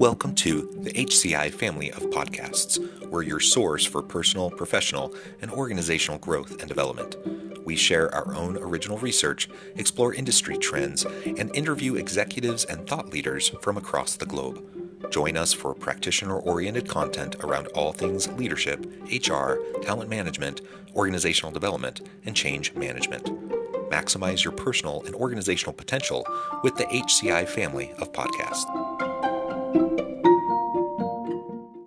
Welcome to the HCI family of podcasts. We're your source for personal, professional, and organizational growth and development. We share our own original research, explore industry trends, and interview executives and thought leaders from across the globe. Join us for practitioner-oriented content around all things leadership, HR, talent management, organizational development, and change management. Maximize your personal and organizational potential with the HCI family of podcasts.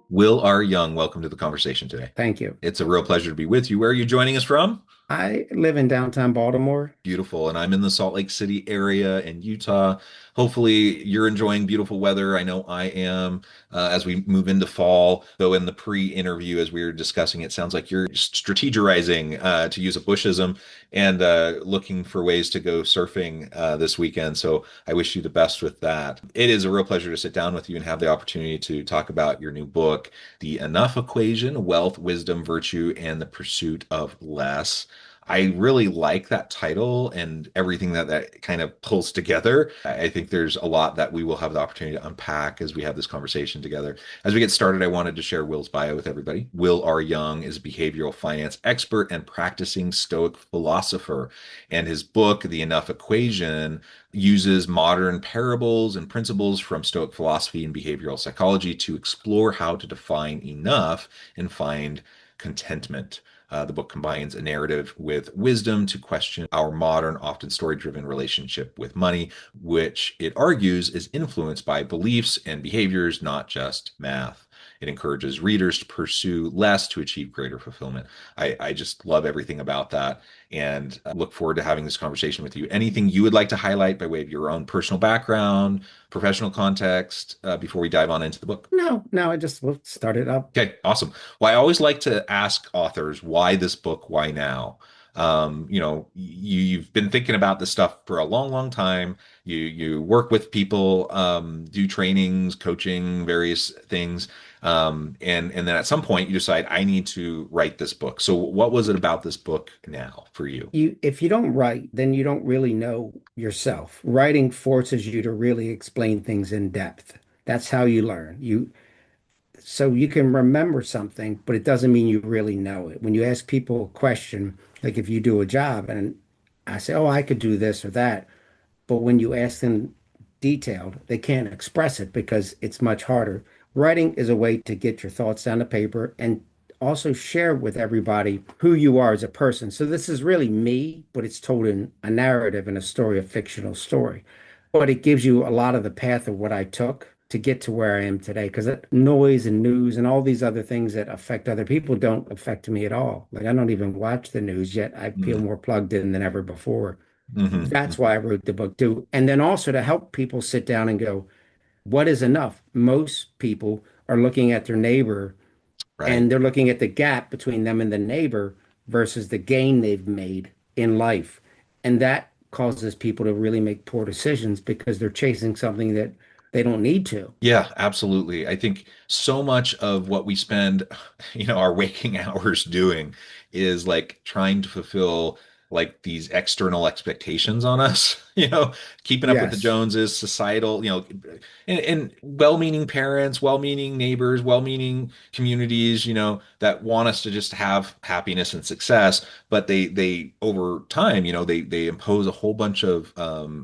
Will R. Young, welcome to the conversation today. Thank you. It's a real pleasure to be with you. Where are you joining us from? I live in downtown Baltimore. Beautiful. And I'm in the Salt Lake City area in Utah. Hopefully, you're enjoying beautiful weather. I know I am as we move into fall. Though, in the pre interview, as we were discussing, it sounds like you're strategizing, to use a Bushism, and looking for ways to go surfing this weekend. So, I wish you the best with that. It is a real pleasure to sit down with you and have the opportunity to talk about your new book, The Enough Equation: Wealth, Wisdom, Virtue, and the Pursuit of Less. I really like that title and everything that kind of pulls together. I think there's a lot that we will have the opportunity to unpack as we have this conversation together. As we get started, I wanted to share Will's bio with everybody. Will R. Young is a behavioral finance expert and practicing Stoic philosopher. And his book, The Enough Equation, uses modern parables and principles from Stoic philosophy and behavioral psychology to explore how to define enough and find contentment. The book combines a narrative with wisdom to question our modern, often story-driven relationship with money, which it argues is influenced by beliefs and behaviors, not just math. It encourages readers to pursue less to achieve greater fulfillment. I just love everything about that and look forward to having this conversation with you. Anything you would like to highlight by way of your own personal background, professional context, before we dive on into the book? No, I just will start it up. Okay, awesome. Well, I always like to ask authors, why this book, why now? You've been thinking about this stuff for a long, long time. You work with people, do trainings, coaching, various things. And then at some point you decide, I need to write this book. So what was it about this book now for you? If you don't write, then you don't really know yourself. Writing forces you to really explain things in depth. That's how you learn. So you can remember something, but it doesn't mean you really know it. When you ask people a question, like if you do a job and I say, "Oh, I could do this or that," but when you ask them detailed, they can't express it because it's much harder. Writing is a way to get your thoughts down to paper and also share with everybody who you are as a person. So this is really me, but it's told in a narrative and a story, a fictional story. But it gives you a lot of the path of what I took to get to where I am today. Because noise and news and all these other things that affect other people don't affect me at all. Like I don't even watch the news yet. I feel more plugged in than ever before. That's Mm-hmm. why I wrote the book too. And then also to help people sit down and go, what is enough? Most people are looking at their neighbor Right. and they're looking at the gap between them and the neighbor versus the gain they've made in life. And that causes people to really make poor decisions because they're chasing something that they don't need to. Yeah, absolutely. I think so much of what we spend, our waking hours doing is like trying to fulfill like these external expectations on us, keeping up with the Yes. Joneses, societal, and well-meaning parents, well-meaning neighbors, well-meaning communities, that want us to just have happiness and success, but they over time, they impose a whole bunch of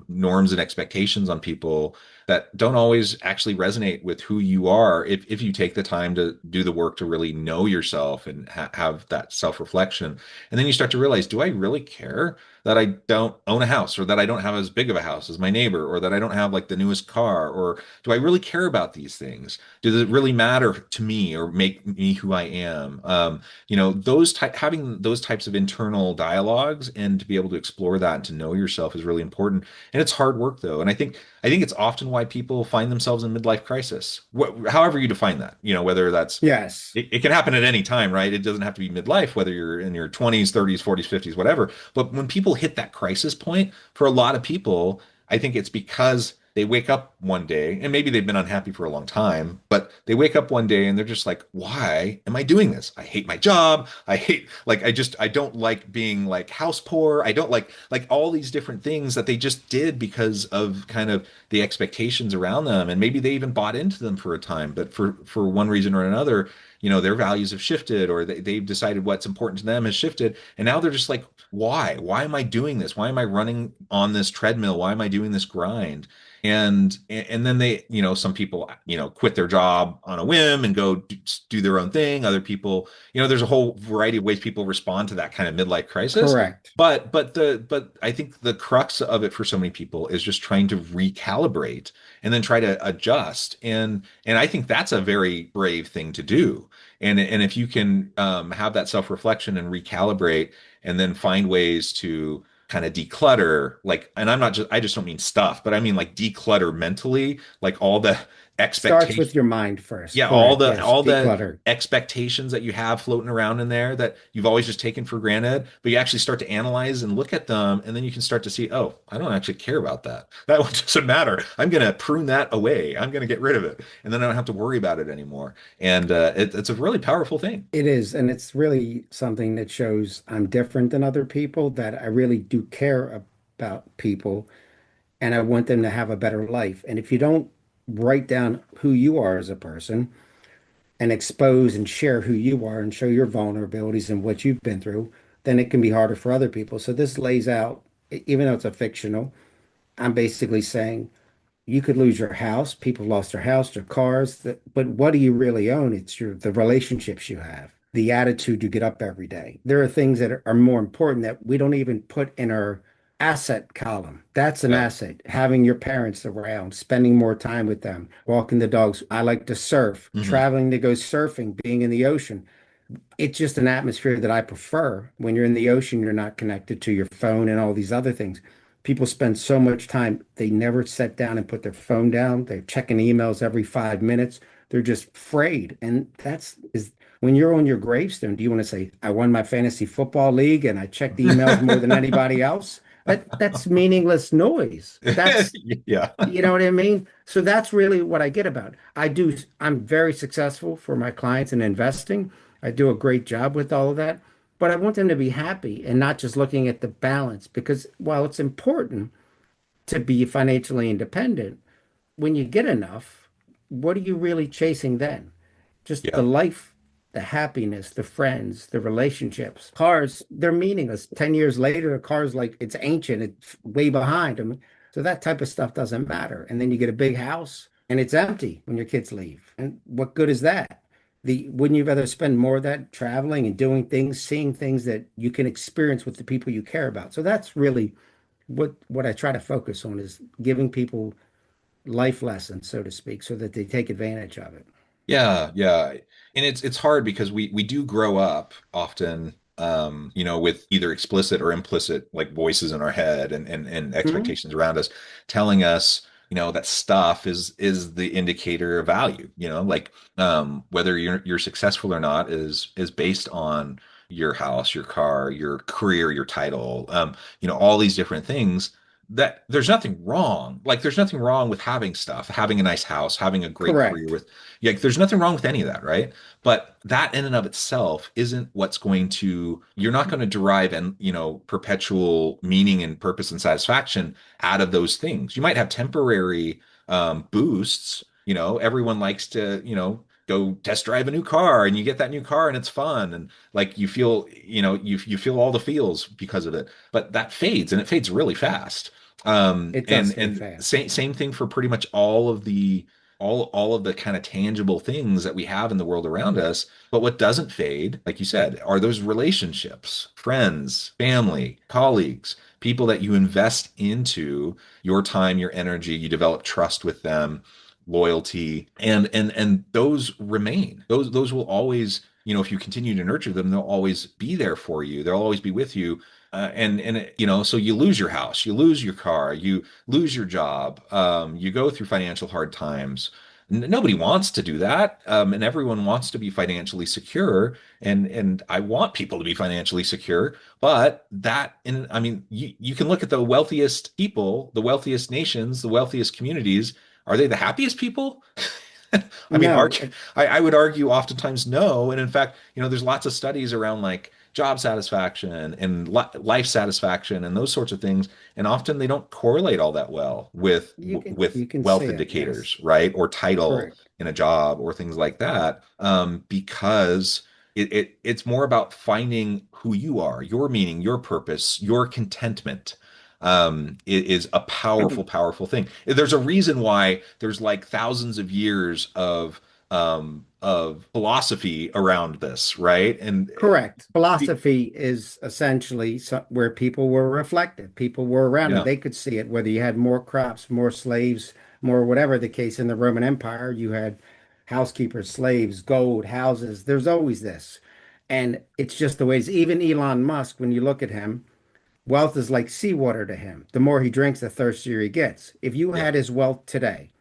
norms and expectations on people that don't always actually resonate with who you are if you take the time to do the work to really know yourself and have that self-reflection. And then you start to realize, do I really care that I don't own a house, or that I don't have as big of a house as my neighbor, or that I don't have like the newest car, or do I really care about these things? Does it really matter to me or make me who I am? Having those types of internal dialogues and to be able to explore that and to know yourself is really important. And it's hard work though. And I think it's often why people find themselves in midlife crisis. However you define that, whether that's Yes. it can happen at any time, right? It doesn't have to be midlife, whether you're in your 20s, 30s, 40s, 50s, whatever. But when people hit that crisis point, for a lot of people, I think it's because they wake up one day, and maybe they've been unhappy for a long time, but they wake up one day and they're just like, why am I doing this? I hate my job. I hate, like, I don't like being like house poor. I don't like all these different things that they just did because of kind of the expectations around them. And maybe they even bought into them for a time, but for one reason or another, their values have shifted, or they've decided what's important to them has shifted. And now they're just like, why? Why am I doing this? Why am I running on this treadmill? Why am I doing this grind? And then they, some people, quit their job on a whim and go do their own thing. Other people, there's a whole variety of ways people respond to that kind of midlife crisis. Correct. But I think the crux of it for so many people is just trying to recalibrate and then try to adjust. And I think that's a very brave thing to do. And if you can have that self-reflection and recalibrate and then find ways to kind of declutter, like, and I just don't mean stuff, but I mean like declutter mentally, like all the Starts with expectations. your mind first. Yeah, Correct. Yes. all the Declutter. expectations that you have floating around in there that you've always just taken for granted, but you actually start to analyze and look at them, and then you can start to see, oh, I don't actually care about that. That one doesn't matter. I'm going to prune that away. I'm going to get rid of it, and then I don't have to worry about it anymore. And it's a really powerful thing. It is, and it's really something that shows I'm different than other people, that I really do care about people and I want them to have a better life. And if you don't write down who you are as a person and expose and share who you are and show your vulnerabilities and what you've been through, then it can be harder for other people. So this lays out, even though it's a fictional, I'm basically saying you could lose your house. People lost their house, their cars, but what do you really own? It's the relationships you have, the attitude you get up every day. There are things that are more important that we don't even put in our asset column. That's an Yeah. asset. Having your parents around, spending more time with them, walking the dogs. I like to surf, Hmm. traveling to go surfing, being in the ocean. It's just an atmosphere that I prefer. When you're in the ocean, you're not connected to your phone and all these other things. People spend so much time, they never sit down and put their phone down. They're checking emails every 5 minutes. They're just afraid. And that's is when you're on your gravestone, do you want to say, I won my fantasy football league and I checked emails more than anybody else? That's meaningless noise. That's Yeah. you know what I mean? So that's really what I get about it. I'm very successful for my clients in investing. I do a great job with all of that, but I want them to be happy and not just looking at the balance because while it's important to be financially independent, when you get enough, what are you really chasing then? Just the Yeah. life, the happiness, the friends, the relationships. Cars, they're meaningless. 10 years later, a car's like it's ancient, it's way behind. I mean, so that type of stuff doesn't matter. And then you get a big house and it's empty when your kids leave. And what good is that? Wouldn't you rather spend more of that traveling and doing things, seeing things that you can experience with the people you care about? So that's really what I try to focus on is giving people life lessons, so to speak, so that they take advantage of it. Yeah, yeah. And it's hard because we do grow up often with either explicit or implicit like voices in our head and Mhm. expectations around us telling us, that stuff is the indicator of value, like whether you're successful or not is based on your house, your car, your career, your title, all these different things that there's nothing wrong. Like there's nothing wrong with having stuff, having a nice house, having a great career Correct. with yeah, there's nothing wrong with any of that, right? But that in and of itself isn't what's going to, you're not going to derive and, perpetual meaning and purpose and satisfaction out of those things. You might have temporary boosts. Everyone likes to, go test drive a new car and you get that new car and it's fun. And like you feel, you feel all the feels because of it, but that fades and it fades really fast. It does fade And fast. same thing for pretty much all of the kind of tangible things that we have in the world around us. But what doesn't fade, like you said, are those relationships, friends, family, colleagues, people that you invest into your time, your energy, you develop trust with them, loyalty, and those remain. Those will always, if you continue to nurture them, they'll always be there for you. They'll always be with you. So you lose your house, you lose your car, you lose your job, you go through financial hard times. Nobody wants to do that, and everyone wants to be financially secure, and I want people to be financially secure. But I mean, you can look at the wealthiest people, the wealthiest nations, the wealthiest communities. Are they the happiest people? I mean, No, I would argue oftentimes no. And in fact, there's lots of studies around like job satisfaction and li life satisfaction and those sorts of things. And often they don't correlate all that well with with you can see wealth it. Yes, indicators, right? Or title correct. in a job or things like that. Because it's more about finding who you are, your meaning, your purpose, your contentment. Is a powerful, powerful thing. There's a reason why there's like thousands of years of philosophy around this, right? And Correct. be, Philosophy is essentially where people were reflective. People were around and yeah, they could see it, whether you had more crops, more slaves, more whatever the case in the Roman Empire, you had housekeepers, slaves, gold, houses. There's always this. And it's just the ways, even Elon Musk, when you look at him, wealth is like seawater to him. The more he drinks, the thirstier he gets. If you yeah, had his wealth today,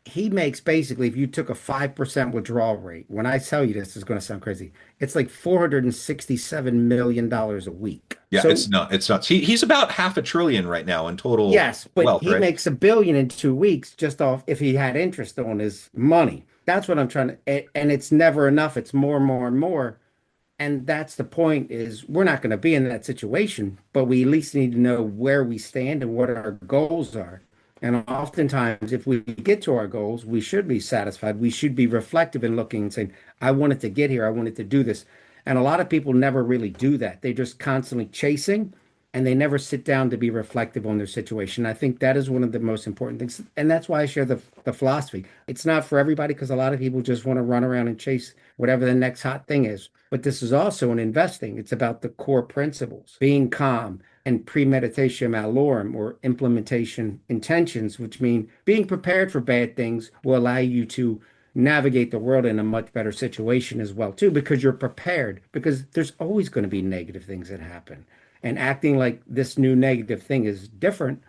he makes basically, if you took a 5% withdrawal rate, when I tell you this is going to sound crazy, it's like $467 million a week. yeah. So, It's not. He's about half a trillion right now in total yes, but wealth, he right? makes 1 billion in 2 weeks just off if he had interest on his money. That's what I'm trying to, and it's never enough. It's more and more and more. And that's the point is we're not going to be in that situation, but we at least need to know where we stand and what our goals are. And oftentimes, if we get to our goals, we should be satisfied. We should be reflective and looking and saying, I wanted to get here. I wanted to do this. And a lot of people never really do that. They're just constantly chasing and they never sit down to be reflective on their situation. I think that is one of the most important things. And that's why I share the philosophy. It's not for everybody because a lot of people just want to run around and chase whatever the next hot thing is. But this is also in investing. It's about the core principles, being calm and premeditation malorum or implementation intentions, which mean being prepared for bad things will allow you to navigate the world in a much better situation as well, too, because you're prepared, because there's always going to be negative things that happen. And acting like this new negative thing is different,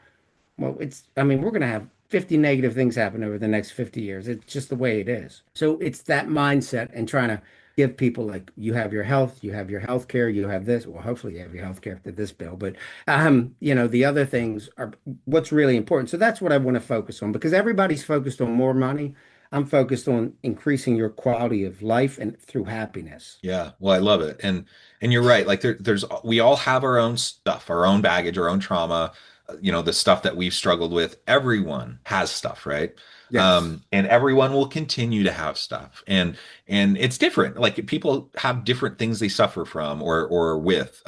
well, I mean, we're going to have 50 negative things happen over the next 50 years. It's just the way it is. So it's that mindset and trying to give people like you have your health, you have your health care, you have this. Well, hopefully you have your health care after this bill. But the other things are what's really important. So that's what I want to focus on because everybody's focused on more money. I'm focused on increasing your quality of life and through happiness. Yeah, well, I love it. And you're right. Like there's we all have our own stuff, our own baggage, our own trauma, the stuff that we've struggled with. Everyone has stuff, right? Yes. And everyone will continue to have stuff. And it's different. Like people have different things they suffer from or with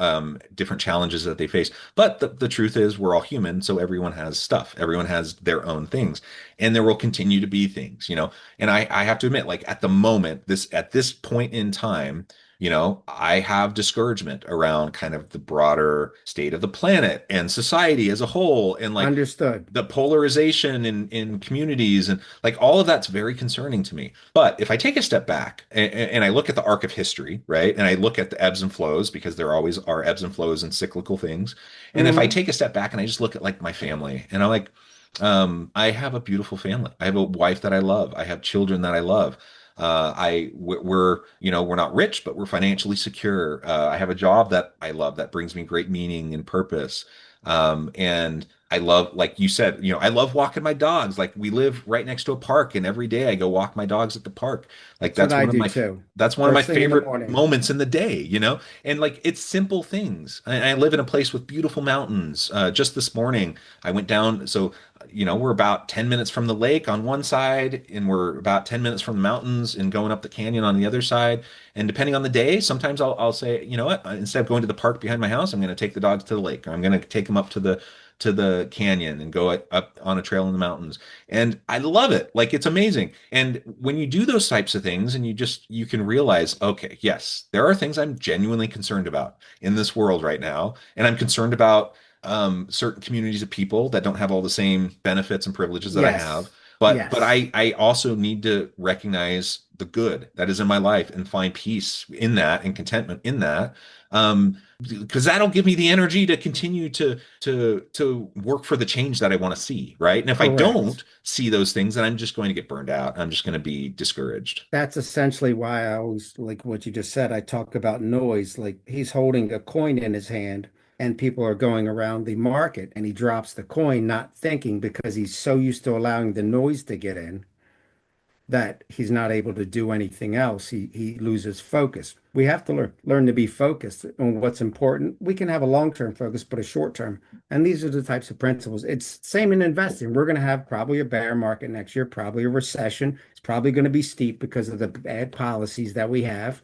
different challenges that they face. But the truth is we're all human, so everyone has stuff. Everyone has their own things. And there will continue to be things, and I have to admit, like at the moment, at this point in time, I have discouragement around kind of the broader state of the planet and society as a whole, and like Understood. the polarization in communities, and like all of that's very concerning to me. But if I take a step back and I look at the arc of history, right, and I look at the ebbs and flows because there always are ebbs and flows and cyclical things, and if I Hmm. take a step back and I just look at like my family, and I'm like, I have a beautiful family. I have a wife that I love. I have children that I love. We're not rich, but we're financially secure. I have a job that I love that brings me great meaning and purpose. And I love, like you said, I love walking my dogs. Like we live right next to a park, and every day I go walk my dogs at the park. Like That's what I do too. that's one of my First thing in the favorite morning. moments in the day. And like it's simple things. I live in a place with beautiful mountains. Just this morning, I went down. So we're about 10 minutes from the lake on one side, and we're about 10 minutes from the mountains and going up the canyon on the other side. And depending on the day, sometimes I'll say, you know what, instead of going to the park behind my house, I'm going to take the dogs to the lake, or I'm going to take them up to the canyon and go up on a trail in the mountains. And I love it. Like it's amazing. And when you do those types of things and you can realize, okay, yes, there are things I'm genuinely concerned about in this world right now. And I'm concerned about certain communities of people that don't have all the same benefits and privileges that I have. Yes. but Yes, I also need to recognize the good that is in my life and find peace in that and contentment in that. Because that'll give me the energy to continue to work for the change that I want to see, right? And if I correct. don't see those things, then I'm just going to get burned out. I'm just going to be discouraged. That's essentially why I always like what you just said. I talk about noise. Like he's holding a coin in his hand and people are going around the market and he drops the coin, not thinking because he's so used to allowing the noise to get in that he's not able to do anything else. He loses focus. We have to learn to be focused on what's important. We can have a long-term focus, but a short-term. And these are the types of principles. It's same in investing. We're going to have probably a bear market next year, probably a recession. It's probably going to be steep because of the bad policies that we have.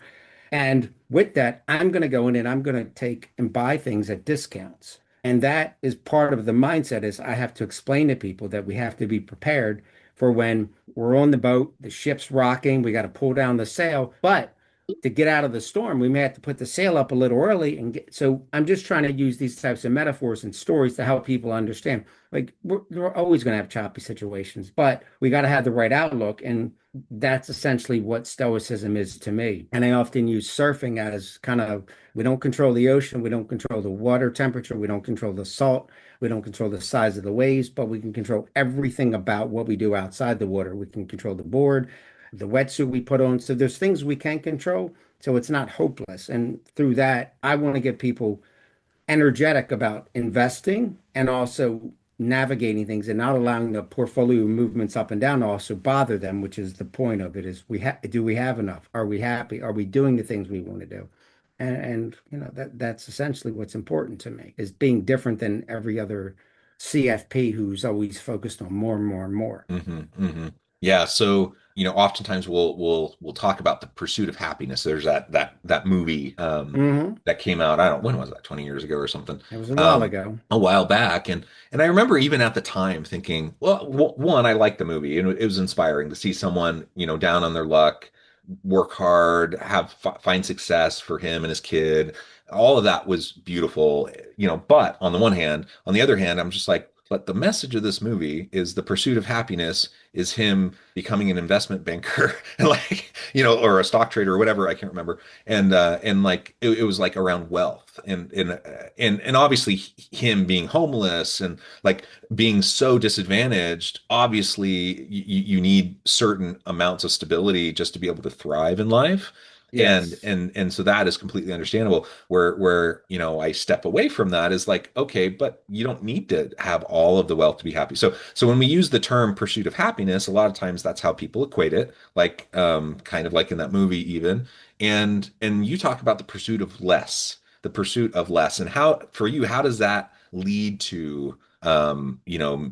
And with that, I'm going to go in and I'm going to take and buy things at discounts. And that is part of the mindset is I have to explain to people that we have to be prepared for when we're on the boat, the ship's rocking, we got to pull down the sail. But to get out of the storm, we may have to put the sail up a little early and get. So I'm just trying to use these types of metaphors and stories to help people understand. Like we're always going to have choppy situations, but we got to have the right outlook. And that's essentially what Stoicism is to me. And I often use surfing as kind of we don't control the ocean, we don't control the water temperature, we don't control the salt, we don't control the size of the waves, but we can control everything about what we do outside the water. We can control the board, the wetsuit we put on. So there's things we can control. So it's not hopeless. And through that, I want to get people energetic about investing and also navigating things and not allowing the portfolio movements up and down to also bother them, which is the point of it is do we have enough? Are we happy? Are we doing the things we want to do? And you know that's essentially what's important to me is being different than every other CFP who's always focused on more and more and more. Yeah, so oftentimes we'll talk about the pursuit of happiness. There's that movie Hmm. that came out. I don't when was that, 20 years ago or something, It was a while um, ago. a while back, and I remember even at the time thinking, well, one, I liked the movie, and it was inspiring to see someone down on their luck, work hard, find success for him and his kid. All of that was beautiful, But on the one hand, on the other hand, I'm just like, but the message of this movie is the pursuit of happiness is him becoming an investment banker, like or a stock trader or whatever. I can't remember. And like it was like around wealth and obviously him being homeless and like being so disadvantaged. Obviously, you need certain amounts of stability just to be able to thrive in life. And Yes. and and so that is completely understandable. Where I step away from that is like, okay, but you don't need to have all of the wealth to be happy. So when we use the term pursuit of happiness, a lot of times that's how people equate it, like kind of like in that movie even. And you talk about the pursuit of less, and how for you, how does that lead to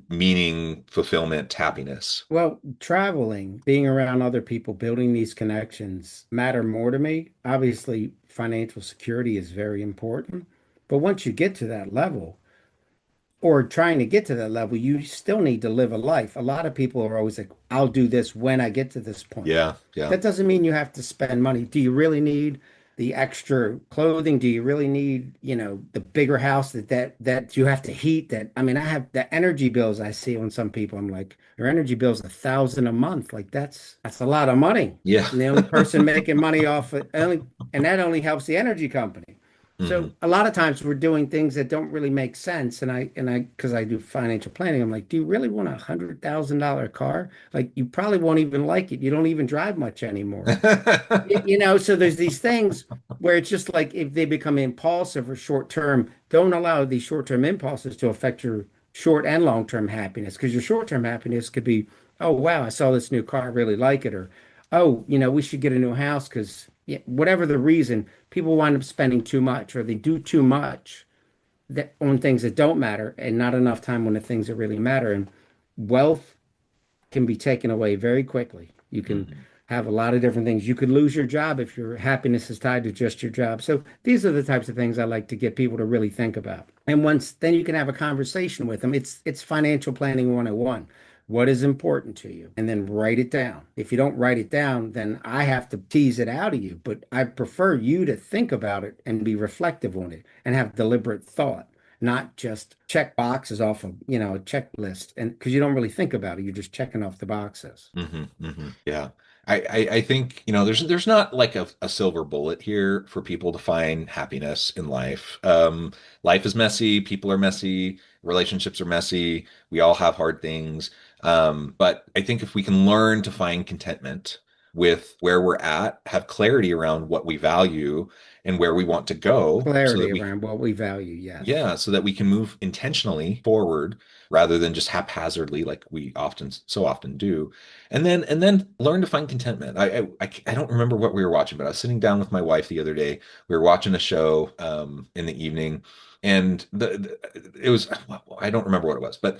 meaning, fulfillment, happiness? Well, traveling, being around other people, building these connections matter more to me. Obviously, financial security is very important. But once you get to that level, or trying to get to that level, you still need to live a life. A lot of people are always like, I'll do this when I get to this point. Yeah, yeah, That doesn't mean you have to spend money. Do you really need the extra clothing? Do you really need, the bigger house that you have to heat? That I mean, I have the energy bills I see on some people. I'm like, your energy bill's 1,000 a month. Like that's a lot of money. yeah. And the only person making money off it only, and that only helps the energy company. So Hmm. a lot of times we're doing things that don't really make sense. Because I do financial planning, I'm like, do you really want $100,000 car? Like, you probably won't even like it. You don't even drive much anymore. So there's these things where it's just like if they become impulsive or short term, don't allow these short term impulses to affect your short and long term happiness. Because your short term happiness could be, oh, wow, I saw this new car, I really like it. Or, oh, we should get a new house because whatever the reason, people wind up spending too much or they do too much on things that don't matter and not enough time on the things that really matter. And wealth can be taken away very quickly. You can Hmm. have a lot of different things. You could lose your job if your happiness is tied to just your job. So these are the types of things I like to get people to really think about. And once then you can have a conversation with them. It's financial planning 101. What is important to you? And then write it down. If you don't write it down, then I have to tease it out of you. But I prefer you to think about it and be reflective on it and have deliberate thought. not just check boxes off of, a checklist. And because you don't really think about it, you're just checking off the boxes. Yeah. I think, there's not like a silver bullet here for people to find happiness in life. Life is messy, people are messy, relationships are messy, we all have hard things. But I think if we can learn to find contentment with where we're at, have clarity around what we value and where we want to go, so that Clarity we around what we value. Yes. yeah, so that we can move intentionally forward rather than just haphazardly like we often so often do. And then learn to find contentment. I don't remember what we were watching, but I was sitting down with my wife the other day. We were watching a show in the evening, and it was, well, I don't remember what it was, but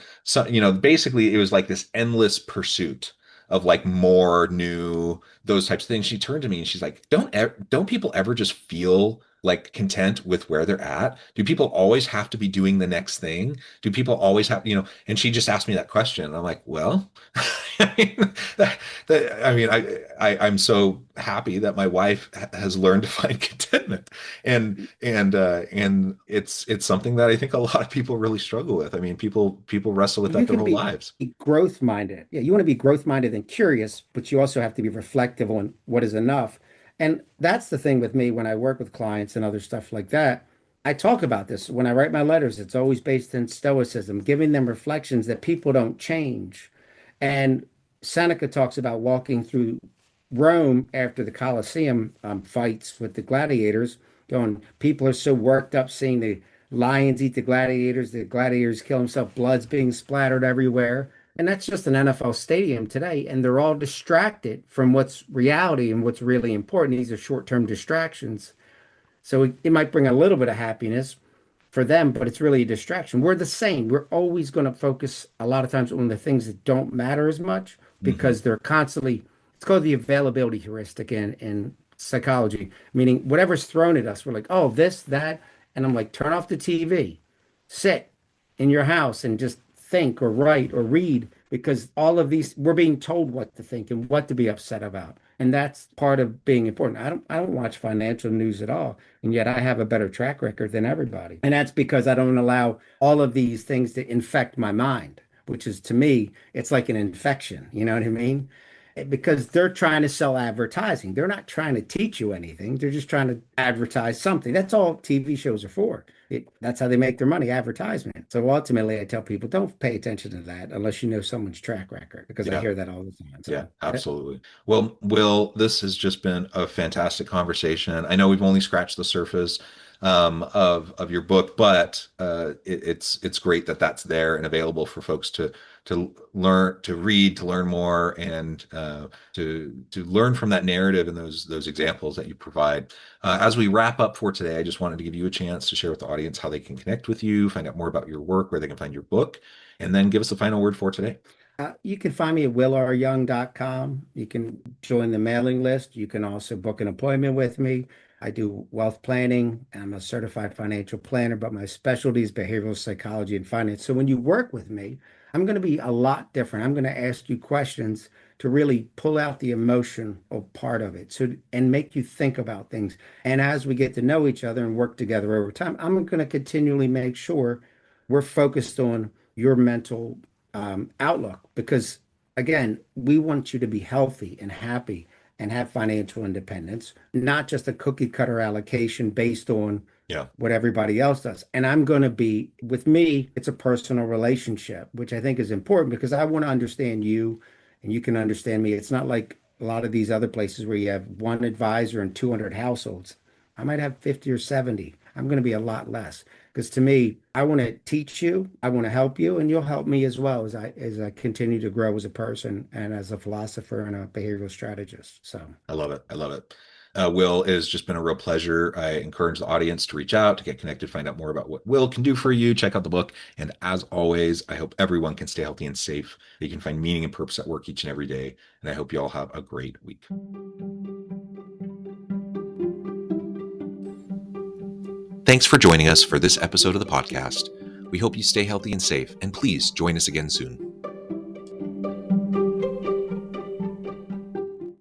basically it was like this endless pursuit of like more new, those types of things. She turned to me and she's like, don't people ever just feel like content with where they're at? Do people always have to be doing the next thing? Do people always have, and she just asked me that question. And I'm like, well, I mean, I'm so happy that my wife has learned to find contentment. And it's something that I think a lot of people really struggle with. I mean, people wrestle with You that their can whole lives. be growth minded. Yeah, you want to be growth minded and curious, but you also have to be reflective on what is enough. And that's the thing with me when I work with clients and other stuff like that. I talk about this when I write my letters. It's always based in stoicism, giving them reflections that people don't change. And Seneca talks about walking through Rome after the Colosseum fights with the gladiators, going, people are so worked up seeing the lions eat the gladiators kill themselves, blood's being splattered everywhere. And that's just an NFL stadium today. And they're all distracted from what's reality and what's really important. These are short-term distractions. So it might bring a little bit of happiness for them, but it's really a distraction. We're the same. We're always going to focus a lot of times on the things that don't matter as much Hmm. because they're constantly, it's called the availability heuristic in psychology, meaning whatever's thrown at us, we're like, oh, this, that. And I'm like, turn off the TV, sit in your house and just think or write or read because all of these, we're being told what to think and what to be upset about. And that's part of being important. I don't watch financial news at all. And yet I have a better track record than everybody. And that's because I don't allow all of these things to infect my mind, which is to me, it's like an infection. You know what I mean? Because they're trying to sell advertising. They're not trying to teach you anything. They're just trying to advertise something. That's all TV shows are for. That's how they make their money, advertisement. So ultimately, I tell people, don't pay attention to that unless you know someone's track record, because I Yeah. hear that all the time. Yeah, So absolutely. Well, Will, this has just been a fantastic conversation. I know we've only scratched the surface of your book, but it's great that that's there and available for folks to learn, to read, to learn more, and to learn from that narrative and those examples that you provide. As we wrap up for today, I just wanted to give you a chance to share with the audience how they can connect with you, find out more about your work, where they can find your book, and then give us the final word for today. You can find me at willryoung.com. You can join the mailing list. You can also book an appointment with me. I do wealth planning. I'm a certified financial planner, but my specialty is behavioral psychology and finance. So when you work with me, I'm going to be a lot different. I'm going to ask you questions to really pull out the emotional part of it, so and make you think about things. And as we get to know each other and work together over time, I'm going to continually make sure we're focused on your mental outlook because again, we want you to be healthy and happy and have financial independence, not just a cookie cutter allocation based on Yeah, what everybody else does. And I'm going to be, with me, it's a personal relationship, which I think is important because I want to understand you and you can understand me. It's not like a lot of these other places where you have one advisor and 200 households. I might have 50 or 70. I'm going to be a lot less because to me, I want to teach you, I want to help you, and you'll help me as well as I continue to grow as a person and as a philosopher and a behavioral strategist. So I love it. I love it. Will, it has just been a real pleasure. I encourage the audience to reach out, to get connected, find out more about what Will can do for you. Check out the book. And as always, I hope everyone can stay healthy and safe. You can find meaning and purpose at work each and every day. And I hope you all have a great week. Thanks for joining us for this episode of the podcast. We hope you stay healthy and safe, and please join us again soon.